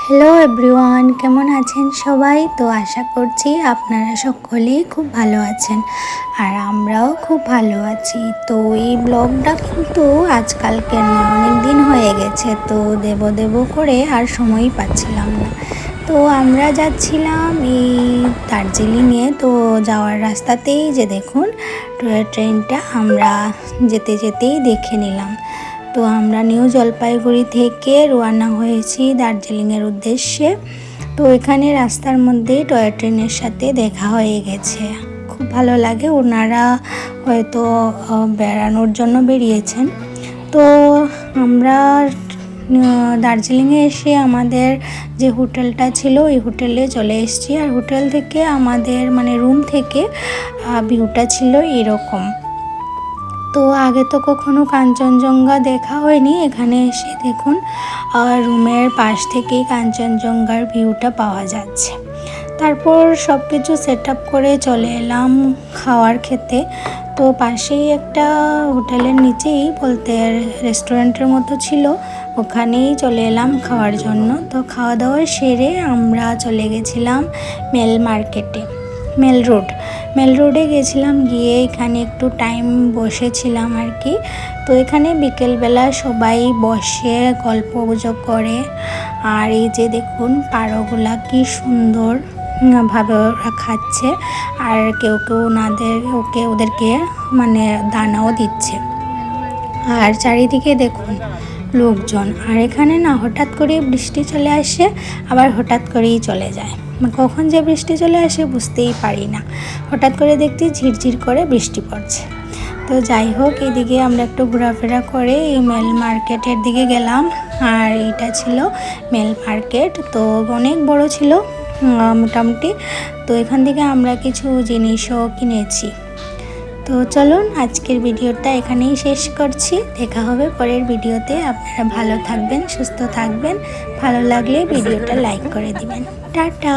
Hello everyone, কেমন আছেন সবাই? তো আশা করছি আপনারা সকলেই খুব ভালো আছেন আর আমরাও খুব ভালো আছি। তো এই ব্লগটা কিন্তু আজকালকের নয়, অনেক দিন হয়ে গেছে, তো দেব করে আর সময়ই পাচ্ছিলাম না। তো আমরা যাচ্ছিলাম এই দার্জিলিংয়ে, তো যাওয়ার রাস্তাতেই যে দেখুন ট্রেনটা আমরা যেতে যেতেই দেখে নিলাম। তো আমরা নিউ জলপাইগুড়ি থেকে রওনা হয়েছি দার্জিলিংয়ের উদ্দেশ্যে। তো এখানে রাস্তার মধ্যেই টয় ট্রেনের সাথে দেখা হয়ে গেছে। খুব ভালো লাগে, ওনারা হয়তো বেড়ানোর জন্য বেরিয়েছেন। তো আমরা দার্জিলিংয়ে এসে আমাদের যে হোটেলটা ছিল ওই হোটেলে চলে এসেছি। আর হোটেল থেকে আমাদের রুম থেকে ভিউটা ছিল এরকম। তো আগে তো কখনো কাঞ্চনজঙ্ঘা দেখা হয়নি, এখানে এসে দেখুন রুমের পাশ থেকেই কাঞ্চনজঙ্ঘার ভিউটা পাওয়া যাচ্ছে। তারপর সব কিছু সেট আপ করে চলে এলাম খাওয়ার খেতে। তো পাশেই একটা হোটেলের নিচেই বলতে রেস্টুরেন্টের মতো ছিল, ওখানেই চলে এলাম খাওয়ার জন্য। তো খাওয়া দাওয়া সেরে আমরা চলে গেছিলাম মেল মার্কেটে, মেল রোডে গেছিলাম। গিয়ে এখানে একটু টাইম বসেছিলাম আর কি। তো এখানে বিকেলবেলা সবাই বসে গল্প গুজব করে। আর এই যে দেখুন পাড়াগুলা কি সুন্দর ভাবে ওরা খাচ্ছে, আর কেউ ওদেরকে দানাও দিচ্ছে। আর চারিদিকে দেখুন লোকজন। আর এখানে না হঠাৎ করে বৃষ্টি চলে আসে, আবার হঠাৎ করেই চলে যায়। কখন যে বৃষ্টি চলে আসে বুঝতেই পারি না, হঠাৎ করে দেখতে ঝিরঝির করে বৃষ্টি পড়ছে। তো যাই হোক, এদিকে আমরা একটু ঘোরাফেরা করে এই মেল মার্কেটের দিকে গেলাম। আর এটা ছিল মেল মার্কেট, তো অনেক বড় ছিল মোটামুটি। তো এখান থেকে আমরা কিছু জিনিসও কিনেছি। তো চলুন আজকের ভিডিওটা এখানেই শেষ করছি। দেখা হবে পরের ভিডিওতে। আপনারা ভালো থাকবেন, সুস্থ থাকবেন। ভালো লাগলে ভিডিওটা লাইক করে দিবেন। টাটা।